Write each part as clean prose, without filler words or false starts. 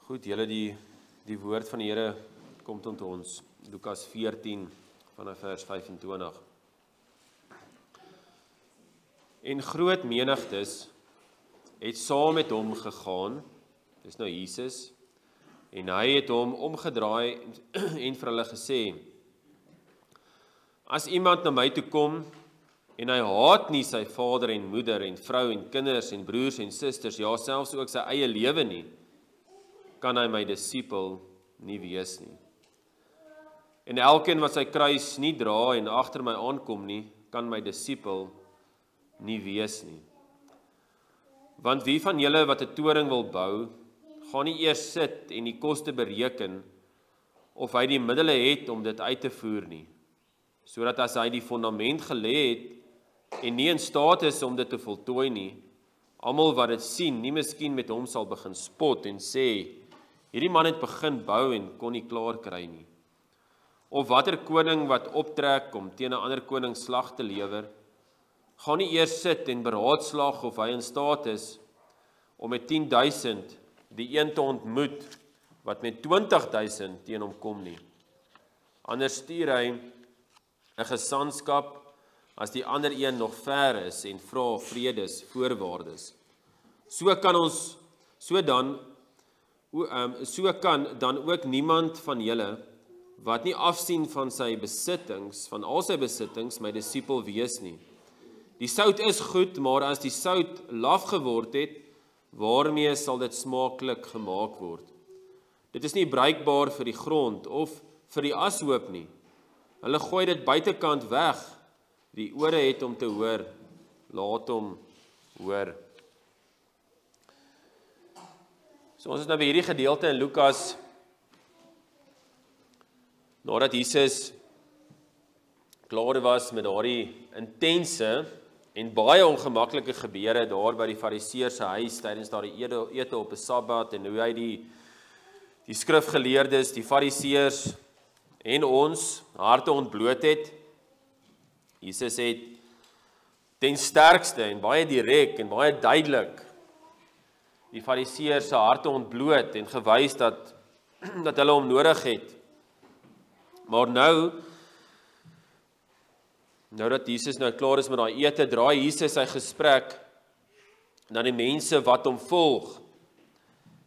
Goed, julle die woord van die Here kom tot ons. Lukas 14 vanaf vers 25. En groot menigtes het saam met hom gegaan, dis nou Jesus, en hy het hom omgedraai en vir hulle gesê, as iemand na my toe kom, en hy haat nie sy vader en moeder en vrou en kinders en broers en susters, ja selfs ook sy eie lewe nie, kan hy my disipel nie wees nie. En elkeen wat sy kruis nie dra en agter my aankom nie, kan my disipel nie wees nie. Want wie van julle wat 'n toring wil bou, gaan nie eers sit en die koste bereken, of hy die middele het om dit uit te voer nie, sodat as hy die fondament gelê het, en nie in staat is om dit te voltooi nie, almal wat dit sien, nie miskien met hom sal begin spot en sê, hierdie man het begin bou en kon nie klaar kry nie. Of watter koning wat optrek om teen 'n ander koning slag te lewer, gaan nie eers sit en beraadslaag of hy in staat is om met 10.000 die een te ontmoet wat met 20.000 teen hom kom nie. Anders stuur hy 'n gesandskap as die ander een nog ver is en vra vredes voorwaardes. So kan dan ook niemand van julle wat nie afsien van sy besittings, van al sy besittings, my disipel wees nie. Die sout is goed, maar as die sout laf geword het, waarmee sal dit smaaklik gemaak word? Dit is nie bruikbaar vir die grond of vir die ashoop nie. Hulle gooi dit buitekant weg. Die ore het om te hoor, laat hom hoor. So ons is nou by hierdie gedeelte in Lukas, nadat Jesus klaar was met daardie intense en baie ongemaklike gebeure daar by die Fariseërs se huis tydens daardie ete op 'n Sabbat en hoe hy die skrifgeleerdes, die Fariseërs en ons harte ontbloot het. Jesus het ten sterkste en baie direk en baie duidelik die Fariseërs se harte ontbloot en gewys dat hulle hom nodig het. Maar nou dat Jesus nou klaar is met daai ete, draai Jesus sy gesprek na die mense wat hom volg.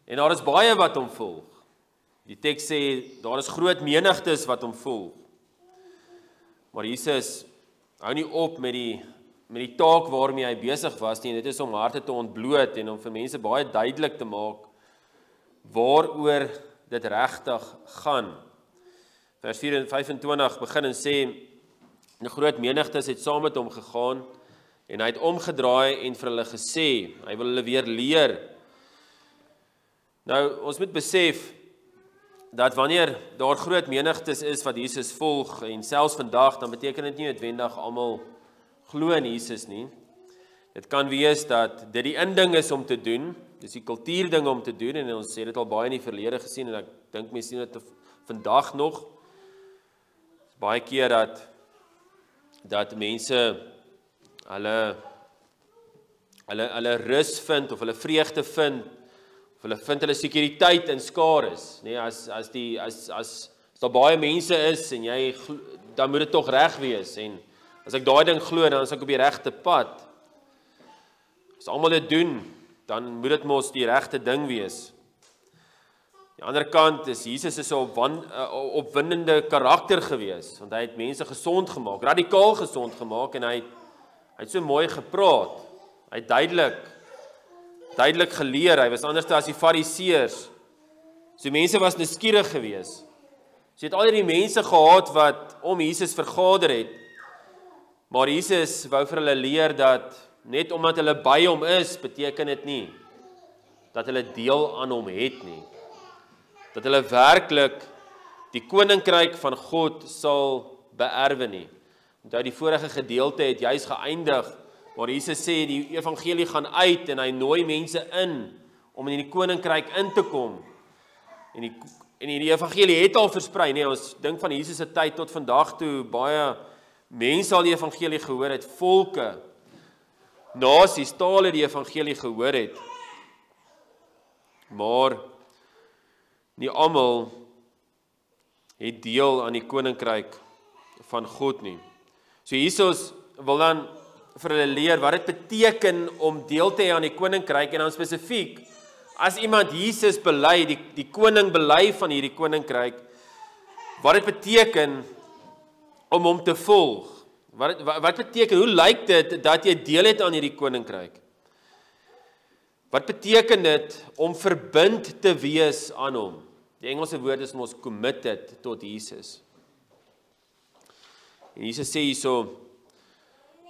En daar is baie wat hom volg. Die teks sê, daar is groot menigtes wat hom volg. Maar Jesus hou nie op met die taak waarmee hy besig was nie, en dit is om harte te ontbloot en om vir mense baie duidelik te maak waaroor dit regtig gaan. Vers 25 begin en sê, 'n groot menigtes het saam met hom gegaan en hy het omgedraai en vir hulle gesê, hy wil hulle weer leer. Nou, ons moet besef dat wanneer daar groot menigtes is wat Jesus volg en selfs vandag, dan beteken dit nie noodwendig almal glo in Jesus nie. Dit kan wees dat dit die inding is om te doen, dis die kultuurding om te doen, en ons het dit al baie in die verlede gesien, en ek dink mense sien dit vandag nog. Baie keer dat mense hulle rus vind of hulle vreugde vind of hulle vind hulle sekuriteit in skares, nee, as daar baie mense is en dan moet dit tog reg wees, en as ek daai ding glo, dan is ek op die regte pad. As almal dit doen, dan moet dit mos die regte ding wees. Aan die ander kant is Jesus 'n opwindende karakter gewees, want hy het mense gesond gemaak, radikaal gesond gemaak, en hy het so mooi gepraat. Hy het duidelik geleer. Hy was anders as die Fariseërs. So mense was nuuskierig gewees. So het al die mense gehad wat om Jesus vergader het, maar Jesus wou vir hulle leer dat net omdat hulle by hom is, beteken dit nie dat hulle deel aan hom het nie. Dat hulle werklik die koninkryk van God sal beerwe nie. Onthou, die vorige gedeelte het juis geëindig waar Jesus sê die evangelie gaan uit en hy nooi mense in om in die koninkryk in te kom. En die evangelie het al versprei, nee, ons dink van Jesus se tyd tot vandag toe baie mense al die evangelie gehoor het, volke, nasies, tale die evangelie gehoor het. Maar nie almal het deel aan die koninkryk van God nie. So Jesus wil dan vir hulle leer wat dit beteken om deel te hê aan die koninkryk en dan spesifiek as iemand Jesus bely, die koning bely van hierdie koninkryk, wat dit beteken om hom te volg. Wat beteken, hoe lyk dit dat jy deel het aan hierdie koninkryk? Wat beteken dit om verbind te wees aan hom? Die Engelse woord is mos committed tot Jesus. En Jesus sê hierso,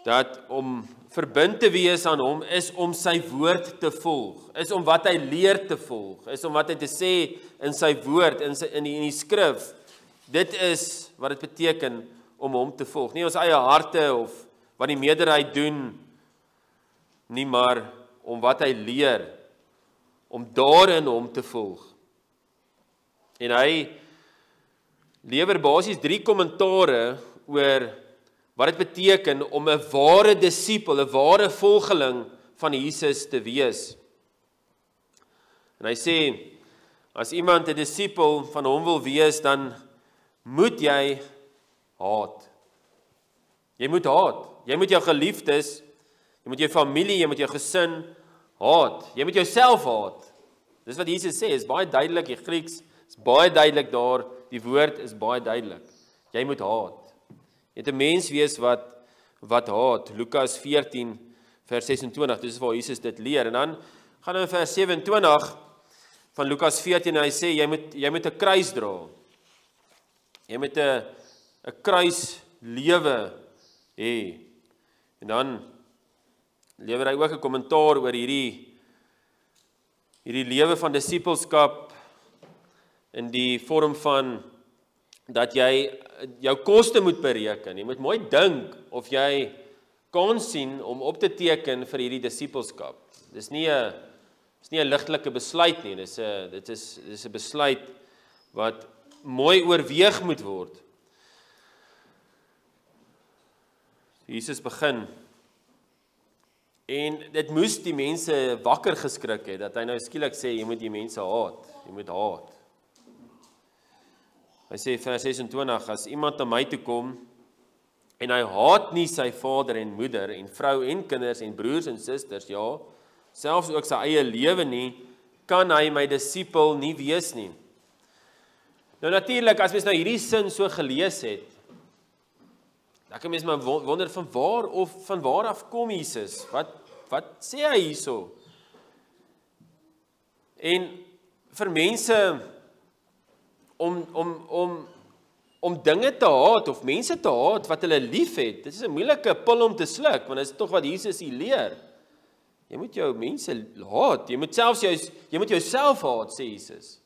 dat om verbind te wees aan hom is om sy woord te volg, is om wat hy leer te volg, is om wat hy te sê in sy woord, in die skrif. Dit is wat dit beteken om hom te volg. Nie ons eie harte of wat die meerderheid doen, nie maar om wat hy leer, om daarin hom te volg. En hy lewer basies 3 kommentare oor wat dit beteken om 'n ware disipel, 'n ware volgeling van Jesus te wees. En hy sê, as iemand 'n disipel van hom wil wees, dan moet jy haat. Jy moet haat. Jy moet jou geliefdes, jy moet jou familie, jy moet jou gesin haat. Jy moet jouself haat. Dis wat Jesus sê, is baie duidelik, die Grieks is baie duidelik daar, die woord is baie duidelik. Jy moet haat. Jy moet 'n mens wees wat haat. Lukas 14 vers 26, dis waar Jesus dit leer. En dan gaan hy in vers 27 van Lukas 14 en hy sê jy moet 'n kruis dra. Jy moet 'n kruislewe hê. En dan lewer hy ook 'n kommentaar oor hierdie lewe van disippelskap in die vorm van dat jy jou koste moet bereken. Jy moet mooi dink of jy kan sien om op te teken vir hierdie disippelskap. Dis nie 'n ligtelike besluit nie. Dit is 'n besluit wat mooi oorweeg moet word. Jesus begin en dit moes die mense wakker geskrik het dat hy nou skielik sê jy moet die mense haat. Jy moet haat. Hy sê vers 26, as iemand na my toe kom en hy haat nie sy vader en moeder en vrou en kinders en broers en susters, ja, selfs ook sy eie lewe nie, kan hy my disipel nie wees nie. Nou natuurlik, as mens nou hierdie sin so gelees het, dan kan mens maar wonder van waar af kom Jesus? Wat sê hy hierso? En vir mense om dinge te haat of mense te haat wat hulle liefhet, dit is 'n moeilike pil om te sluk, want dit is tog wat Jesus hier leer. Jy moet jou mense haat, jy moet jouself haat, sê Jesus.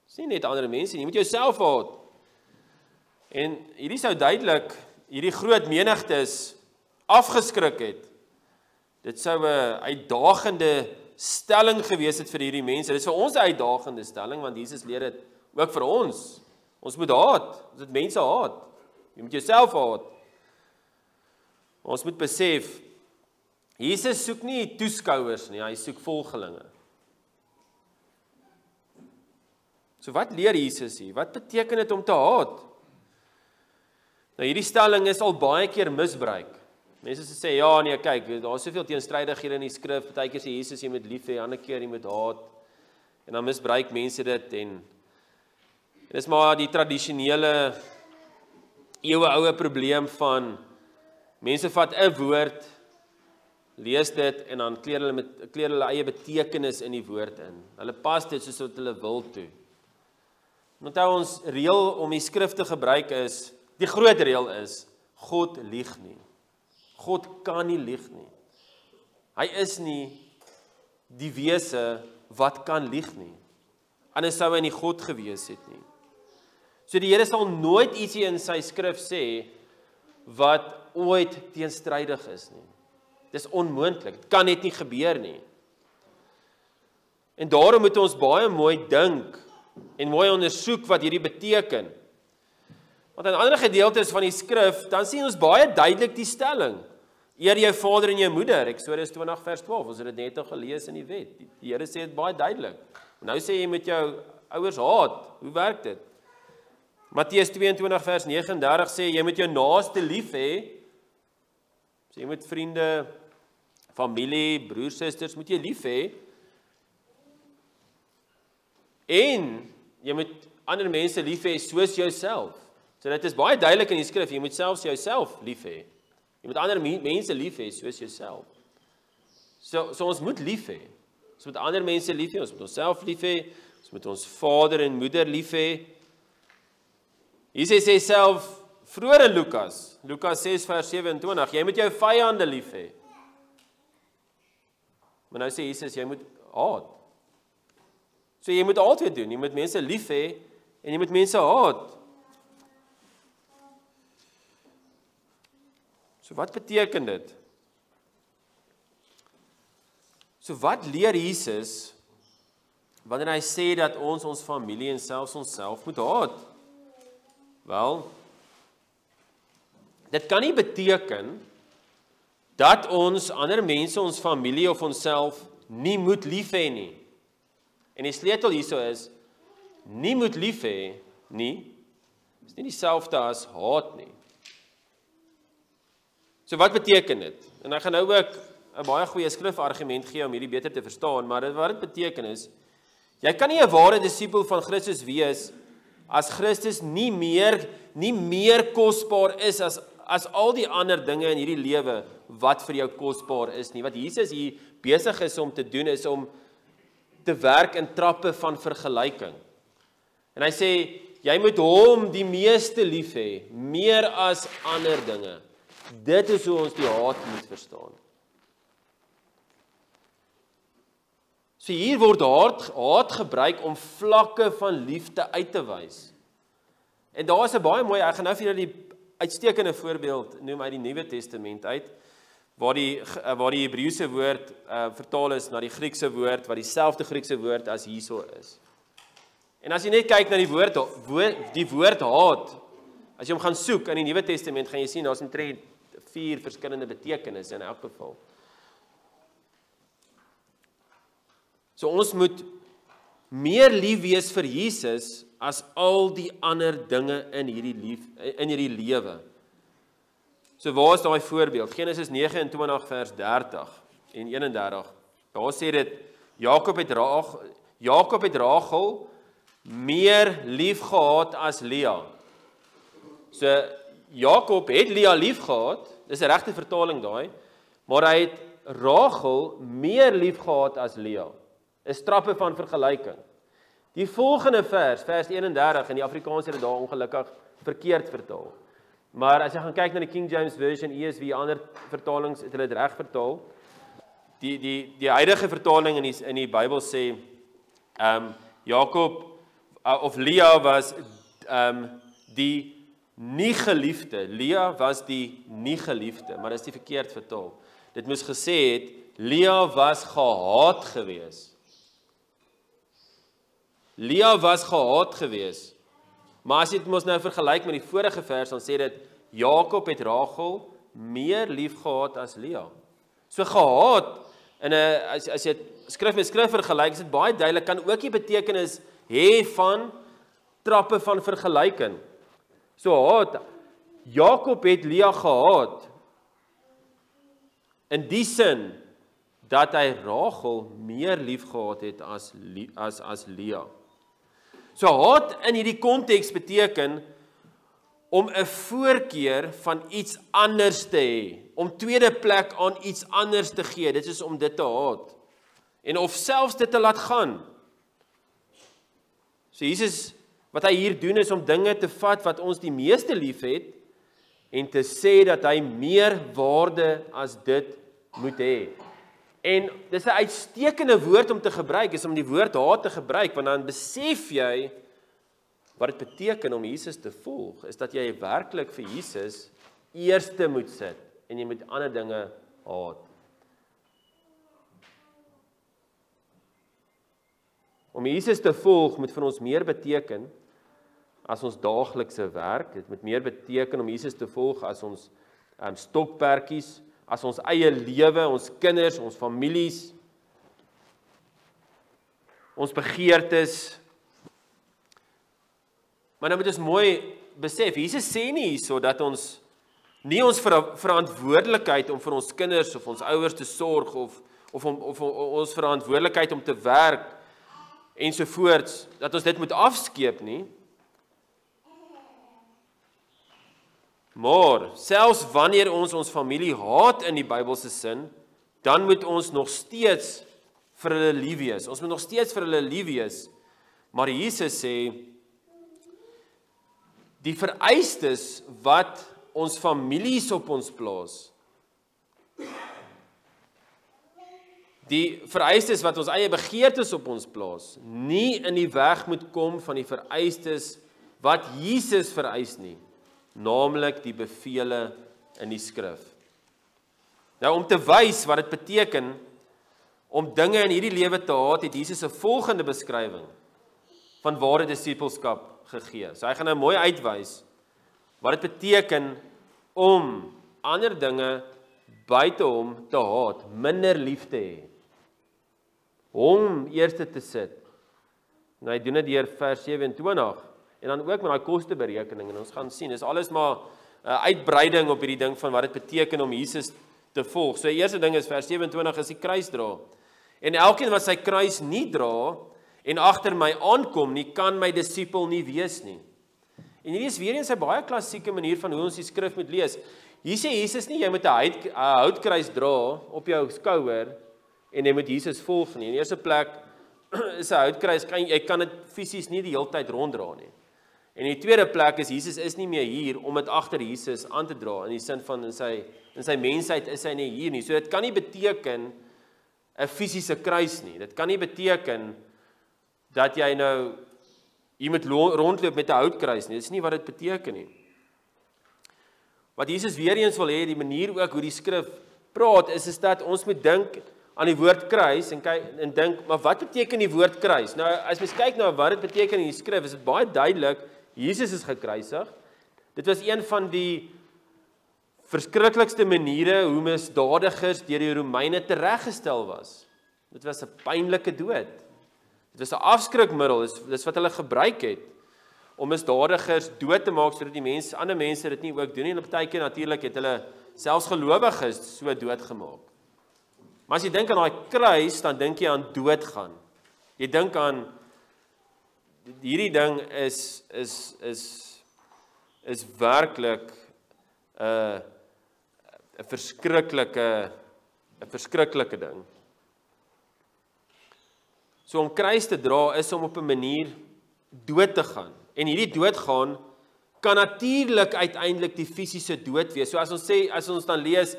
Dis nie net ander mense nie, jy moet jouself haat. En hierdie sou duidelik hierdie groot menigtes afgeskrik het. Dit sou 'n uitdagende stelling gewees het vir hierdie mense. Dit is vir ons 'n uitdagende stelling, want Jesus leer dit ook vir ons. Ons moet haat, ons moet mense haat. Jy moet jouself haat. Ons moet besef, Jesus soek nie toeskouers nie, hy soek volgelinge. So wat leer Jesus hier? Wat beteken dit om te haat? Nou hierdie stelling is al baie keer misbruik. Mense sê, ja nee, kyk, daar is soveel teenstrydighede in die skrif, partykeer sê Jesus jy moet lief hê, ander keer jy moet haat. En dan misbruik mense dit en dis maar die tradisionele eeueoue probleem van mense vat 'n woord, lees dit en dan kleer hulle eie betekenis in die woord in. Hulle pas dit soos wat hulle wil toe. Onthou ons reël om die skrif te gebruik is, die groot reël is, God lieg nie. God kan nie lieg nie. Hy is nie die wese wat kan lieg nie. Anders sou hy nie God gewees het nie. So die Here sal nooit ietsie in sy skrif sê wat ooit teenstrydig is nie. Dis onmoontlik, dit kan net nie gebeur nie. En daarom moet ons baie mooi dink en mooi ondersoek wat hierdie beteken. Want in ander gedeeltes van die skrif, dan sien ons baie duidelik die stelling. Eer jou vader en jou moeder, Eksodus 20 vers 12, ons het dit net al gelees in die wet. Die Here sê dit baie duidelik. Nou sê jy met jou ouers haat. Hoe werk dit? Matteus 22 vers 39 sê, jy moet jou naaste lief hê. So jy moet vriende, familie, broers, susters, moet jy lief hê. En jy moet ander mense lief hê soos jouself. So dit is baie duidelik in die skrif, jy moet selfs jouself lief hê. Jy moet ander mense lief hê soos jouself. So ons moet lief hê. Ons moet ander mense lief hê, ons moet onsself lief hê, ons moet ons vader en moeder lief hê. Jesus sê self vroeër in Lukas 6 vers 27, jy moet jou vyande lief hê. Maar nou sê Jesus, jy moet haat. So jy moet altyd doen, jy moet mense lief hê en jy moet mense haat. So wat beteken dit? So wat leer Jesus wanneer hy sê dat ons familie en selfs onsself moet haat? Wel, dit kan nie beteken dat ons ander mense, ons familie of onsself nie moet lief hê nie. En die sleutel hierso is, nie moet lief hê nie, is nie dieselfde as haat nie. So wat beteken dit? En ek gaan nou ook 'n baie goeie skrifargument gee om hierdie beter te verstaan, maar wat dit beteken is, jy kan nie 'n ware disipel van Christus wees as Christus nie meer kosbaar is as al die ander dinge in hierdie lewe wat vir jou kosbaar is nie. Wat Jesus hier besig is om te doen is om te werk in trappe van vergelyking. En hy sê, jy moet hom die meeste lief hê, meer as ander dinge. Dit is hoe ons die haat moet verstaan. So hier word haat gebruik om vlakke van liefde uit te wys. En daar is 'n baie mooi, ek gaan nou vir julle die uitstekende voorbeeld noem uit die Nuwe Testament uit, waar die Hebreëse woord vertaal is na die Griekse woord, wat dieselfde Griekse woord as hierso is. En as jy net kyk na die woord haat, as jy hom gaan soek in die Nuwe Testament, gaan jy sien, daar is omtrent 4 verskillende betekenisse in elk geval. So ons moet meer lief wees vir Jesus as al die ander dinge in hierdie lewe. So waar is daai voorbeeld? Genesis 29 vers 30 en 31. Daar sê dit, Jakob het Rachel meer lief gehad as Lea. So Jakob het Lea lief gehad, dis 'n regte vertaling daai, maar hy het Rachel meer lief gehad as Lea. Is trappe van vergelyking. Die volgende vers 31, in die Afrikaans het dit daar ongelukkig verkeerd vertaal. Maar as jy gaan kyk na die King James Version, ESV, ander vertalings het hulle dit reg vertaal. Die huidige vertaling in die Bybel sê, Jakob of Lea was die nie geliefde. Lea was die nie geliefde, maar dit is die verkeerd vertaal. Dit moes gesê het, Lea was gehaat gewees. Lea was gehaat gewees. Maar as jy dit mos nou vergelyk met die vorige vers, dan sê dit, Jakob het Rachel meer lief gehad as Lea. So gehaat, as jy skrif met skrif vergelyk, is dit baie duidelik, kan ook die betekenis hê van trappe van vergelyking. So haat, Jakob het Lea gehaat, in die sin, dat hy Rachel meer lief gehad het as Lea. So haat in hierdie konteks beteken om 'n voorkeur van iets anders te hê, om tweede plek aan iets anders te gee, dit is om dit te haat, en of selfs dit te laat gaan. So Jesus, wat hy hier doen is om dinge te vat wat ons die meeste lief het, en te sê dat hy meer waarde as dit moet hê. En dis 'n uitstekende woord om te gebruik, is om die woord haat te gebruik, want dan besef jy wat dit beteken om Jesus te volg, is dat jy werklik vir Jesus eerste moet sit, en jy moet ander dinge haat. Om Jesus te volg moet vir ons meer beteken as ons daaglikse werk, dit moet meer beteken om Jesus te volg as ons stokperdjies, as ons eie lewe, ons kinders, ons families, ons begeertes, Maar nou moet ons mooi besef, Jesus sê nie hierso dat ons nie ons verantwoordelikheid om vir ons kinders of ons ouers te sorg of ons verantwoordelikheid om te werk ensovoorts, dat ons dit moet afskeep nie. Maar selfs wanneer ons familie haat in die Bybelse sin, dan moet ons nog steeds vir hulle lief wees. Ons moet nog steeds vir hulle lief wees. Maar Jesus sê, die vereistes wat ons families op ons plaas, die vereistes wat ons eie begeertes op ons plaas, nie in die weg moet kom van die vereistes wat Jesus vereis nie, naamlik die bevele in die skrif. Nou om te wys wat dit beteken om dinge in hierdie lewe te haat, het Jesus 'n volgende beskrywing van ware disippelskap gegee. So hy gaan nou mooi uitwys wat dit beteken om ander dinge buite hom te haat, minder lief te hê. Hom eerste te sit. En hy doen dit deur vers 27 en dan ook met daai kosteberekening en ons gaan sien, dis alles maar 'n uitbreiding op hierdie ding van wat dit beteken om Jesus te volg. So die eerste ding is vers 27 is die kruis dra. En elkeen wat sy kruis nie dra en agter my aankom nie, kan my disipel nie wees nie. En hierdie is weer eens 'n baie klassieke manier van hoe ons die skrif moet lees. Hier sê Jesus nie jy moet 'n houtkruis dra op jou skouer en jy moet Jesus volg nie. In die eerste plek is 'n houtkruis, jy kan dit fisies nie die hele tyd ronddra nie. En in die tweede plek is Jesus is nie meer hier om dit agter Jesus aan te dra, in die sin van in sy mensheid is hy nie hier nie. So dit kan nie beteken 'n fisiese kruis nie. Dit kan nie beteken dat jy nou hier moet rondloop met 'n houtkruis nie. Dit is nie wat dit beteken nie. Wat Jesus weer eens wil hê, die manier ook hoe die skrif praat, is dat ons moet dink aan die woord kruis en dink, maar wat beteken die woord kruis? Nou, as mens kyk na wat dit beteken in die skrif, is dit baie duidelik, Jesus is gekruisig. Dit was een van die verskriklikste maniere hoe misdadigers deur die Romeine tereggestel was. Dit was 'n pynlike dood. Dit was 'n afskrikmiddel, dis wat hulle gebruik het om misdadigers dood te maak sodat die ander mense dit nie ook doen nie. En partykeer natuurlik het hulle selfs gelowiges so doodgemaak. Maar as jy dink aan daai kruis, dan dink jy aan doodgaan. Jy dink aan hierdie ding is werklik 'n verskriklike ding. So om kruis te dra is om op 'n manier dood te gaan. En hierdie doodgaan kan natuurlik uiteindelik die fisiese dood wees. So as ons dan lees,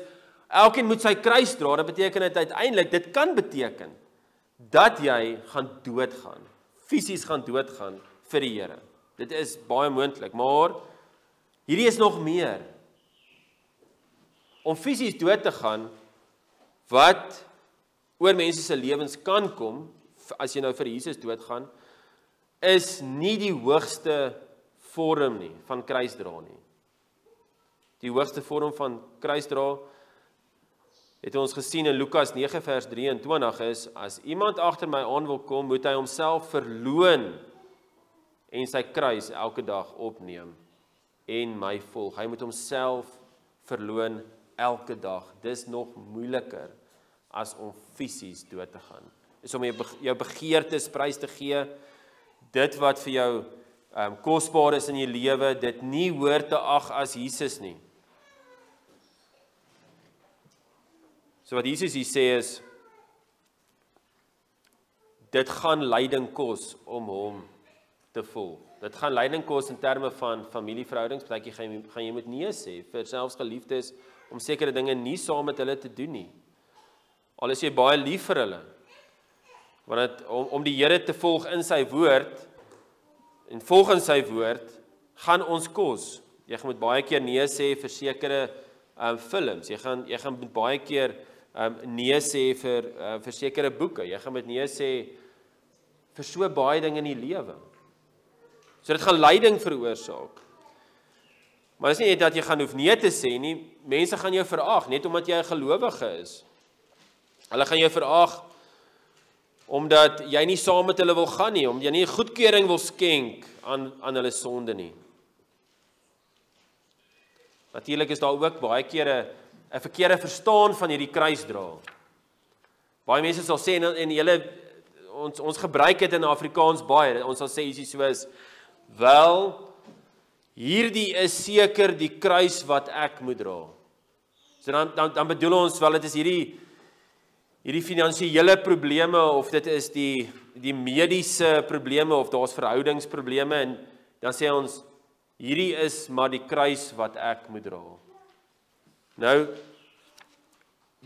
elkeen moet sy kruis dra, dan beteken dit uiteindelik, dit kan beteken dat jy gaan doodgaan, fisies gaan doodgaan vir die Here. Dit is baie moontlik, maar hierdie is nog meer. Om fisies dood te gaan, wat oor mense se lewens kan kom, as jy nou vir Jesus doodgaan, is nie die hoogste vorm nie van kruisdra nie. Die hoogste vorm van kruisdra het ons gesien in Lukas 9 vers 23 is, as iemand agter my aan wil kom, moet hy homself verloon en sy kruis elke dag opneem en my volg. Hy moet homself verloon elke dag. Dis nog moeiliker as om fisies dood te gaan. Is om jou begeertes prys te gee, dit wat vir jou kosbaar is in jou lewe, dit nie hoor te ag as Jesus nie. So wat Jesus hier sê is, dit gaan lyding kos om hom te volg. Dit gaan lyding kos in terme van familieverhoudings, partykie gaan jy moet nee sê, vir selfs geliefdes, om sekere dinge nie saam met hulle te doen nie. Al is jy baie lief vir hulle. Want om die Here te volg in sy woord, en volgens sy woord, gaan ons kos. Jy gaan met baie keer nee sê vir sekere films, jy gaan met baie keer nee sê vir sekere boeke, jy gaan met nee sê vir so baie dinge in die lewe. So dit gaan lyding veroorsaak. Maar dit is nie net dat jy gaan hoef nee te sê nie, mense gaan jou verag, net omdat jy 'n gelowige is. Hulle gaan jou verag omdat jy nie saam met hulle wil gaan nie, omdat jy nie goedkeuring wil skenk aan hulle sonde nie. Natuurlik is daar ook baie kere 'n verkeerde verstaan van hierdie kruisdra. Baie mense sal sê, en ons gebruik dit in Afrikaans baie, ons sal sê ietsie soos, wel, hierdie is seker die kruis wat ek moet dra. So dan bedoel ons wel, dit is hierdie finansiële probleme, of dit is die mediese probleme, of daar's verhoudingsprobleme, en dan sê ons, hierdie is maar die kruis wat ek moet dra. Nou,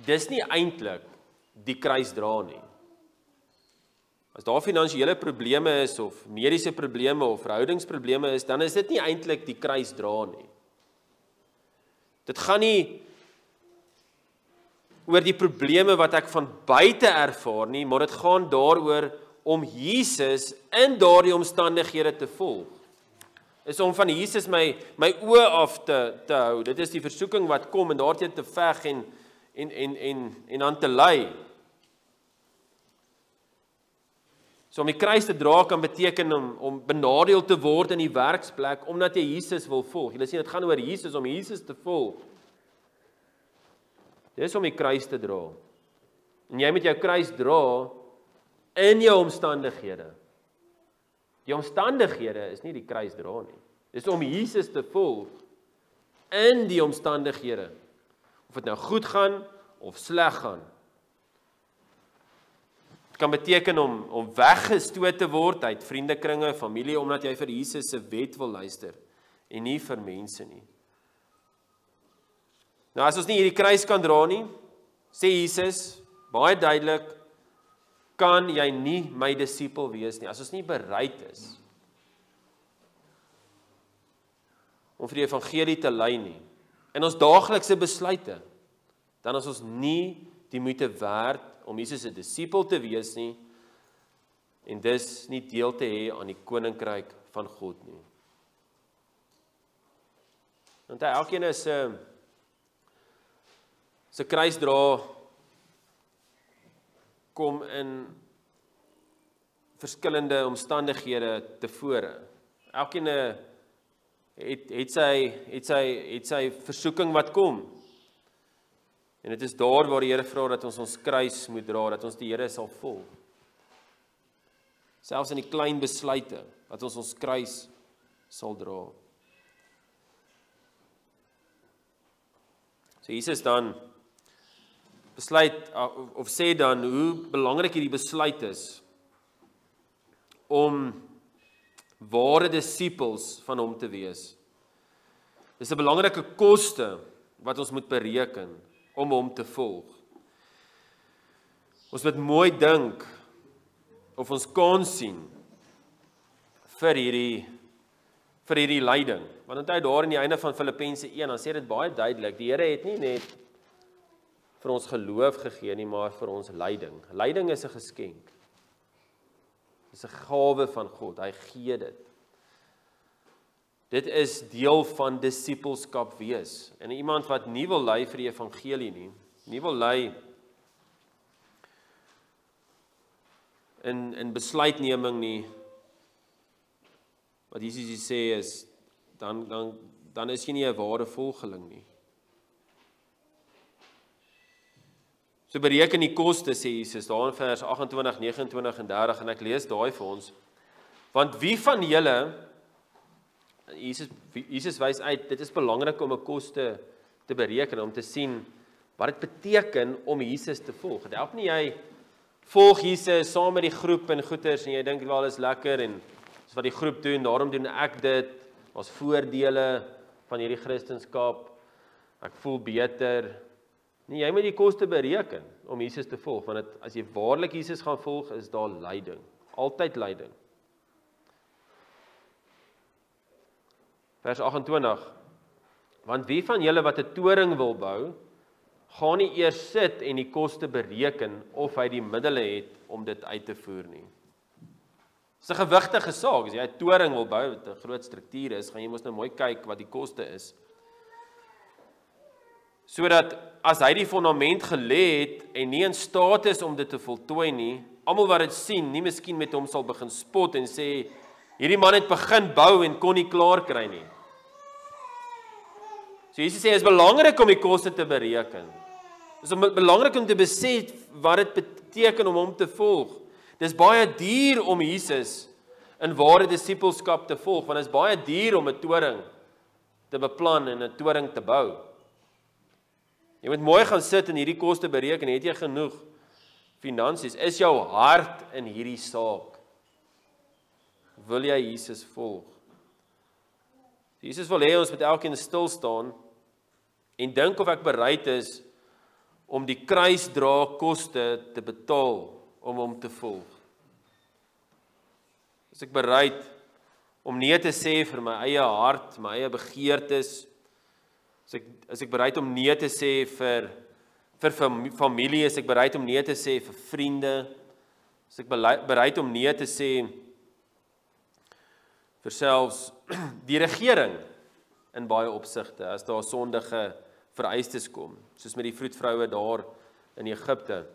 dis nie eintlik die kruis dra nie. As daar finansiële probleme is, of mediese probleme, of verhoudingsprobleme is, dan is dit nie eintlik die kruis dra nie. Dit gaan nie oor die probleme wat ek van buite ervaar nie, maar dit gaan daaroor om Jesus in daardie omstandighede te volg. Is om van Jesus my oë af te hou. Dit is die versoeking wat kom en daarteen te veg en aan te lei. So om die kruis te dra kan beteken om benadeel te word in die werksplek, omdat jy Jesus wil volg. Jy sien, dit gaan oor Jesus, om Jesus te volg. Dit is om die kruis te dra. En jy moet jou kruis dra in jou omstandighede. Die omstandighede is nie die kruis dra nie. Dit is om Jesus te volg in die omstandighede. Of dit nou goed gaan of sleg gaan. Dit kan beteken om weggestoot te word uit vriendekringe, familie, omdat jy vir Jesus se wet wil luister en nie vir mense nie. Nou as ons nie hierdie kruis kan dra nie, sê Jesus baie duidelik, kan jy nie my disipel wees nie, as ons nie bereid is om vir die evangelie te lei nie, in ons daaglikse besluite, dan is ons nie die moeite werd om Jesus se disipel te wees nie, en dus nie deel te hê aan die koninkryk van God nie. Want elkeen is se kruisdra kom in verskillende omstandighede tevore. Elkeen het sy versoeking wat kom. En dit is daar waar die Here vra dat ons kruis moet dra, dat ons die Here sal volg. Selfs in die klein besluite, dat ons kruis sal dra. So Jesus dan besluit, of sê dan, hoe belangrik hierdie besluit is, om ware disippels van hom te wees. Dis 'n belangrike koste wat ons moet bereken om hom te volg. Ons moet mooi dink of ons kan sien vir hierdie lyding. Want onthou daar in die einde van Filippense 1, dan sê dit baie duidelik, die Here het nie net vir ons geloof gegee nie, maar vir ons lyding. Lyding is 'n geskenk. Dit is 'n gawe van God, hy gee dit. Dit is deel van disippelskap wees. En iemand wat nie wil ly vir die evangelie nie wil ly in besluitneming nie, wat Jesus sê is, dan is jy nie 'n ware volgeling nie. So bereken die koste, sê Jesus, daar in vers 28, 29 en 30, en ek lees daai vir ons. Want wie van julle, Jesus wys uit, dit is belangrik om 'n koste te bereken, om te sien wat dit beteken om Jesus te volg. Dit help nie jy volg Jesus saam met die groep en goeters, en jy dink wel is lekker, en dis wat die groep doen, daarom doen ek dit, ons voordele van hierdie Christendom, ek voel beter. Nee, jy moet die koste bereken om Jesus te volg, want as jy waarlik Jesus gaan volg, is daar lyding, altyd lyding. Vers 28, want wie van julle wat 'n toring wil bou, gaan nie eers sit en die koste bereken of hy die middele het om dit uit te voer nie. Dis 'n gewigtige saak, as jy 'n toring wil bou, wat 'n groot struktuur is, gaan jy mos nou mooi kyk wat die koste is. Sodat as hy die fondament gelê het en nie in staat is om dit te voltooi nie, almal wat dit sien, nie miskien met hom sal begin spot en sê, hierdie man het begin bou en kon nie klaar kry nie. So Jesus sê, is belangrik om die koste te bereken. Dit is belangrik om te besef wat dit beteken om hom te volg. Dis baie duur om Jesus in ware disippelskap te volg, want dit is baie duur om 'n toring te beplan en 'n toring te bou. Jy moet mooi gaan sit en hierdie koste bereken, het jy genoeg finansies? Is jou hart in hierdie saak? Wil jy Jesus volg? Jesus wil hê ons moet elkeen stil staan en dink of ek bereid is om die kruisdra koste te betaal om hom te volg. Is ek bereid om nee te sê vir my eie hart, my eie begeertes? Is ek bereid om nee te sê vir familie? Is ek bereid om nee te sê vir vriende? Is ek bereid om nee te sê vir selfs die regering in baie opsigte, as daar sondige vereistes kom, soos met die vroedvroue daar in Egipte,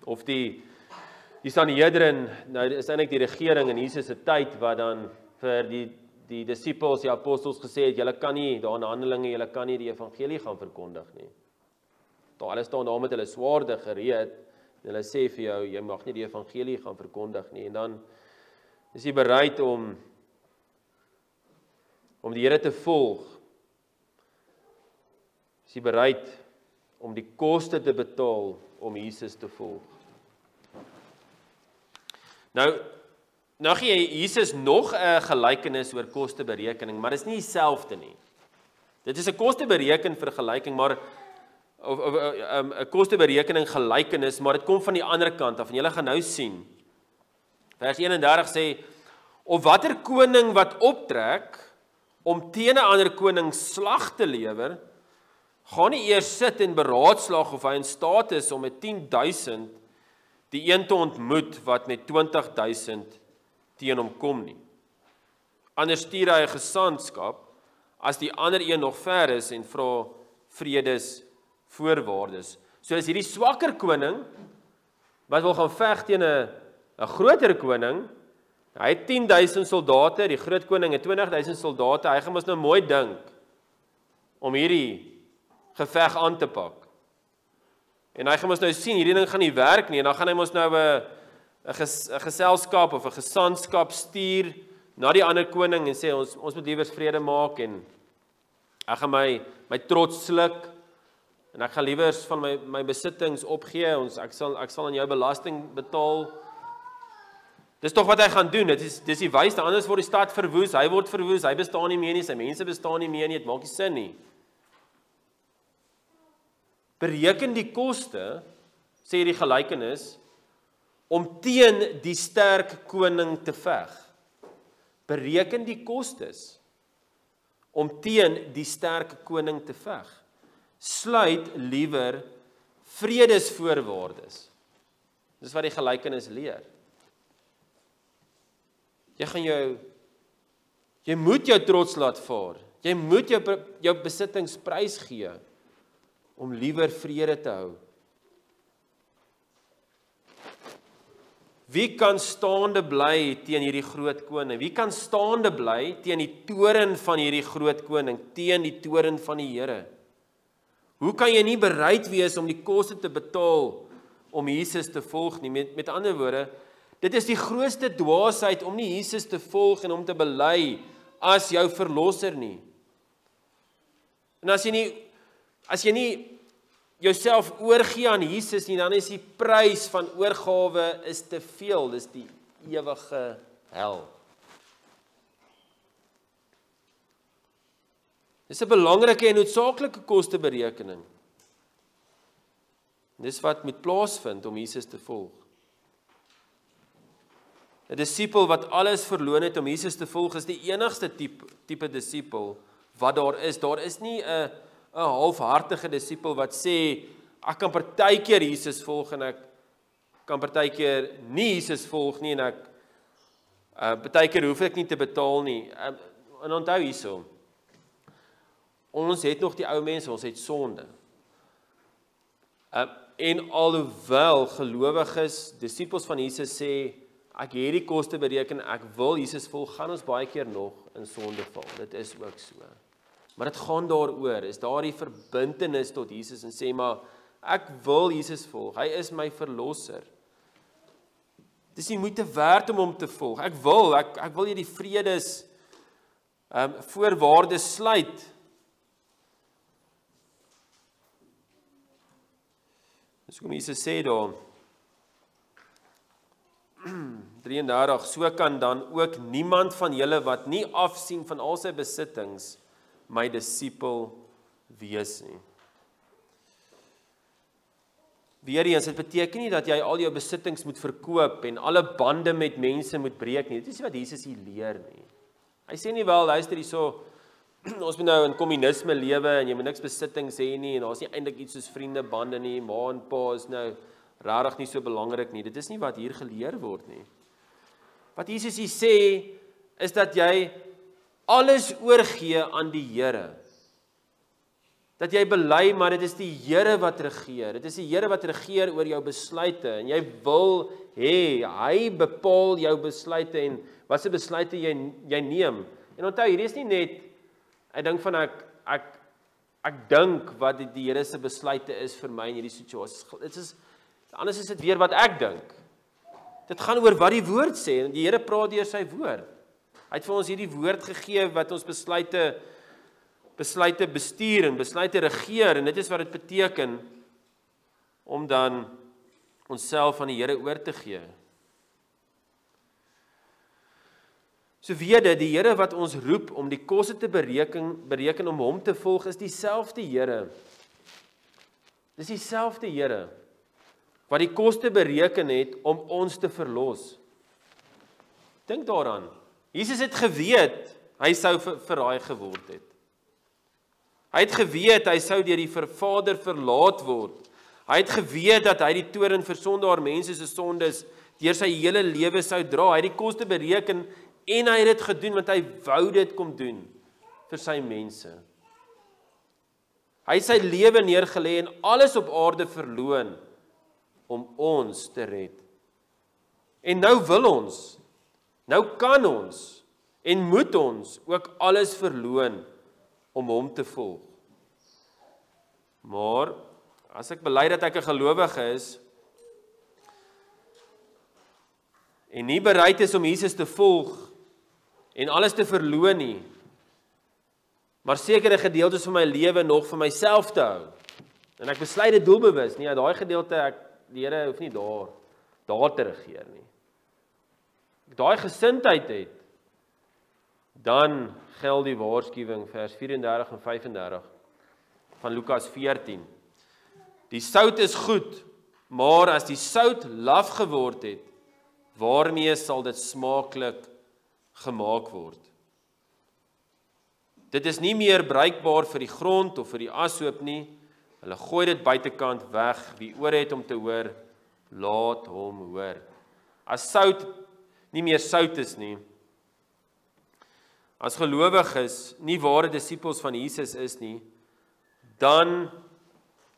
of die Sanhedrin, nou is eintlik die regering in Jesus se tyd, wat dan vir die disippels, die apostels gesê het, julle kan nie, daar in Handelinge, julle kan nie die evangelie gaan verkondig nie. Hulle staan daar met hulle swaarde gereed, en hulle sê vir jou, jy mag nie die evangelie gaan verkondig nie, en dan is jy bereid om die Here te volg, is jy bereid om die koste te betaal om Jesus te volg. Nou gee Jesus nog 'n gelykenis oor kosteberekening, maar dit is nie dieselfde nie. Dit is 'n kostebereken vergelyking, maar 'n kosteberekening gelykenis, maar dit kom van die ander kant af en julle gaan nou sien. Vers 31 sê, of watter koning wat optrek om teen 'n ander koning slag te lewer, gaan nie eers sit en beraadslaag of hy in staat is om met 10.000 die een te ontmoet wat met 20.000 teen hom kom nie. Anders stuur hy 'n gesandskap as die ander een nog ver is en vra vredesvoorwaardes. So is hierdie swakker koning wat wil gaan veg teen 'n groter koning. Hy het 10.000 soldate, die groot koning het 20.000 soldate. Hy gaan mos nou mooi dink om hierdie geveg aan te pak. En hy gaan mos nou sien, hierdie ding gaan nie werk nie, en dan gaan hy mos nou 'n geselskap of 'n gesandskap stuur na die ander koning en sê, ons moet liewers vrede maak, en ek gaan my trots sluk, en ek gaan liewers van my besittings opgee, ek sal aan jou belasting betaal. Dis tog wat hy gaan doen, dis die wysste, anders word die stad verwoes, hy word verwoes, hy bestaan nie meer nie, sy mense bestaan nie meer nie, dit maak nie sin nie. Bereken die koste, sê die gelykenis, om teen die sterk koning te veg. Bereken die kostes om teen die sterk koning te veg. Sluit liewer vredesvoorwaardes. Dis wat die gelykenis leer. Jy moet jou trots laat vaar. Jy moet jou besittings prys gee om liewer vrede te hou. Wie kan staande bly teen hierdie groot koning? Wie kan staande bly teen die toren van hierdie groot koning, teen die toren van die Here? Hoe kan jy nie bereid wees om die koste te betaal om Jesus te volg nie? Met ander woorde, dit is die grootste dwaasheid om nie Jesus te volg en om te bely as jou verlosser nie. En as jy nie jouself oorgee aan Jesus nie, dan is die prys van oorgawe is te veel, dis die ewige hel. Dis 'n belangrike en noodsaaklike kosteberekening. Dis wat moet plaasvind om Jesus te volg. 'n Disipel wat alles verloon het om Jesus te volg, is die enigste tipe disipel wat daar is. Daar is nie 'n halfhartige disipel wat sê, ek kan partykeer Jesus volg en ek kan partykeer nie Jesus volg nie, en ek partykeer hoef ek nie te betaal nie. En onthou hierso, ons het nog die ou mense, ons het sonde. En alhoewel gelowiges, disippels van Jesus sê, ek het die koste bereken, ek wil Jesus volg, gaan ons baie keer nog in sonde val. Dit is ook so. Maar dit gaan daaroor, is daar die verbintenis tot Jesus en sê maar, ek wil Jesus volg, hy is my verlosser. Dis nie moeite werd om hom te volg. Ek wil hierdie vredes voorwaardes sluit. Dis kom Jesus sê daar 33, so kan dan ook niemand van julle wat nie afsien van al sy besittings my disipel wees nie. Weereens, dit beteken nie dat jy al jou besittings moet verkoop en alle bande met mense moet breek nie. Dit is nie wat Jesus hier leer nie. Hy sê nie wel, luister hierso, ons moet nou in kommunisme lewe en jy moet niks besittings hê nie en daar's nie eintlik iets soos vriende, bande nie, ma en pa is nou regtig nie so belangrik nie. Dit is nie wat hier geleer word nie. Wat Jesus hier sê, is dat jy alles oorgee aan die Here. Dat jy bely, maar dit is die Here wat regeer. Dit is die Here wat regeer oor jou besluite en jy wil hê hy bepaal jou besluite en watse besluite jy neem. En onthou, hierdie is nie net 'n ding van ek dink wat die Here se besluite is vir my in hierdie situasie. Dit is anders is dit weer wat ek dink. Dit gaan oor wat die woord sê en die Here praat deur sy woord. Hy het vir ons hierdie woord gegee wat ons besluite bestuur en besluite regeer en dit is wat dit beteken om dan onsself aan die Here oor te gee. So weet dit, die Here wat ons roep om die koste te bereken om hom te volg is dieselfde Here. Dis dieselfde Here wat die koste bereken het om ons te verlos. Dink daaraan. Jesus het geweet hy sou verraai geword het. Hy het geweet hy sou deur die Vader verlaat word. Hy het geweet dat hy die toorn vir sondaar mense se sondes deur sy hele lewe sou dra. Hy het die koste bereken en hy het dit gedoen want hy wou dit kom doen vir sy mense. Hy het sy lewe neergelê en alles op aarde verloon om ons te red. En nou wil ons, nou kan ons en moet ons ook alles verloon om hom te volg. Maar as ek bely dat ek 'n gelowige is en nie bereid is om Jesus te volg en alles te verloon nie, maar sekere gedeeltes van my lewe nog vir myself te hou. En ek besluit dit doelbewus, nie, daai gedeelte die Here hoef nie daar te regeer nie. Ek daai gesindheid het, dan geld die waarskuwing vers 34 en 35 van Lukas 14. Die sout is goed, maar as die sout laf geword het, waarmee sal dit smaaklik gemaak word? Dit is nie meer bruikbaar vir die grond of vir die ashoop nie. Hulle gooi dit buitekant weg. Wie oor het om te hoor, laat hom hoor. As sout nie meer sout is nie, as gelowiges nie ware disippels van Jesus is nie, dan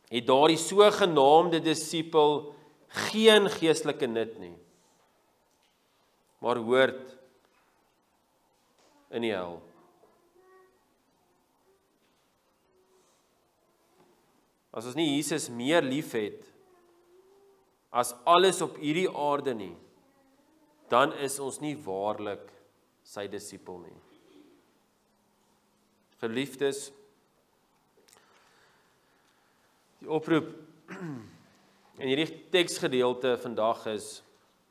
het daardie sogenaamde disipel geen geestelike nut nie, maar hoort in die hel. As ons nie Jesus meer lief het as alles op hierdie aarde nie, dan is ons nie waarlik sy disipel nie. Geliefdes, die oproep in hierdie teksgedeelte vandag is,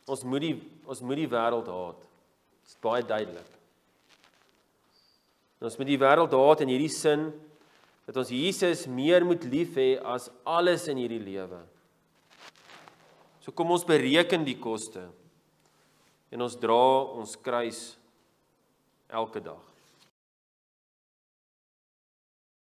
ons moet die wêreld haat. Dit is baie duidelik. En ons moet die wêreld haat in hierdie sin, dat ons Jesus meer moet lief hê as alles in hierdie lewe. So kom ons bereken die koste, en ons dra ons kruis elke dag.